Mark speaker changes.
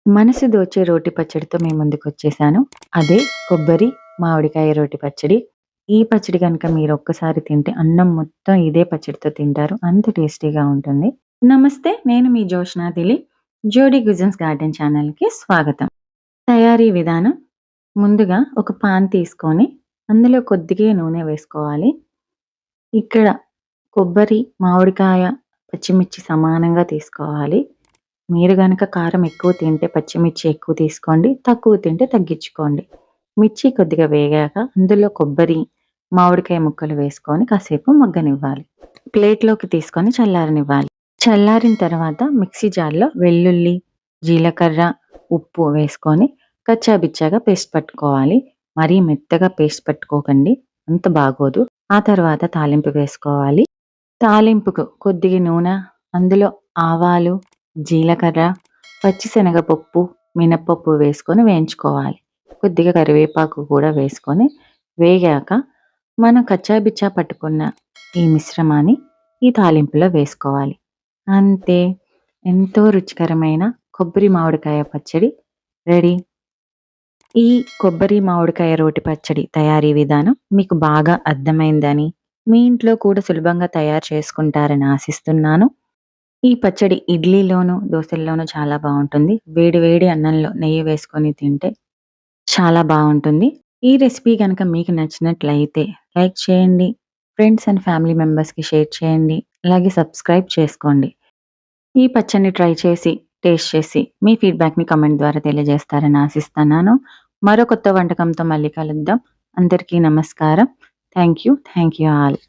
Speaker 1: మనసు దోచే రోటి పచ్చడితో మీ ముందుకొచ్చేసాను. అదే కొబ్బరి, మామిడికాయ రోటి పచ్చడి. ఈ పచ్చడి గనుక మీరు ఒక్కసారి తింటే అన్నం మొత్తం ఇదే పచ్చడితో తింటారు. అంత టేస్టీగా ఉంటుంది. నమస్తే. నేను మీ జోష్నా దిలీప్. జోడీ క్విజన్స్ గార్డెన్ ఛానల్‌కి స్వాగతం. తయారీ విధానం: ముందుగా ఒక పాన్ తీసుకొని అందులో కొద్దిగా నూనె వేసుకోవాలి. ఇక్కడ కొబ్బరి, మామిడికాయ, పచ్చిమిర్చి సమానంగా తీసుకోవాలి. మీరు గనక కారం ఎక్కువ తింటే పచ్చిమిర్చి ఎక్కువ తీసుకోండి. తక్కువ తింటే తగ్గించుకోండి. మిర్చి కొద్దిగా వేగాక అందులో కొబ్బరి, మామిడికాయ ముక్కలు వేసుకొని కాసేపు మగ్గనివ్వాలి. ప్లేట్‌లోకి తీసుకొని చల్లారనివ్వాలి. చల్లారిన తర్వాత మిక్సీ జార్‌లో వెల్లుల్లి, జీలకర్ర, ఉప్పు వేసుకొని కచ్చాబిచ్చాగా పేస్ట్ పట్టుకోవాలి. మరీ మెత్తగా పేస్ట్ పట్టుకోకండి. అంత బాగోదు. ఆ తర్వాత తాలింపు వేసుకోవాలి. తాలింపుకు కొద్దిగా నూనె, అందులో ఆవాలు, జీలకర్ర, పచ్చిశనగపప్పు, మినపప్పు వేసుకొని వేయించుకోవాలి. కొద్దిగా కరివేపాకు కూడా వేసుకొని వేగాక మనం కచ్చాబిచ్చా పట్టుకున్న ఈ మిశ్రమాన్ని ఈ తాలింపులో వేసుకోవాలి. అంతే. ఎంతో రుచికరమైన కొబ్బరి మామిడికాయ పచ్చడి రెడీ. ఈ కొబ్బరి మామిడికాయ రోటి పచ్చడి తయారీ విధానం మీకు బాగా అర్థమైందని, మీ ఇంట్లో కూడా సులభంగా తయారు చేసుకుంటారని ఆశిస్తున్నాను. ఈ పచ్చడి ఇడ్లీలోను, దోసల్లోనూ చాలా బావుంటుంది. వేడి వేడి అన్నంలో నెయ్యి వేసుకొని తింటే చాలా బావుంటుంది. ఈ రెసిపీ గనక మీకు నచ్చినట్లయితే లైక్ చేయండి. ఫ్రెండ్స్ అండ్ ఫ్యామిలీ మెంబర్స్‌కి షేర్ చేయండి. అలాగే సబ్స్క్రైబ్ చేసుకోండి. ఈ పచ్చడిని ట్రై చేసి, టేస్ట్ చేసి మీ ఫీడ్‌బ్యాక్‌ని కామెంట్ ద్వారా తెలియజేస్తారని ఆశిస్తున్నాను. మరో కొత్త వంటకంతో మళ్ళీ కలుద్దాం. అందరికీ నమస్కారం. Thank you. Thank you all.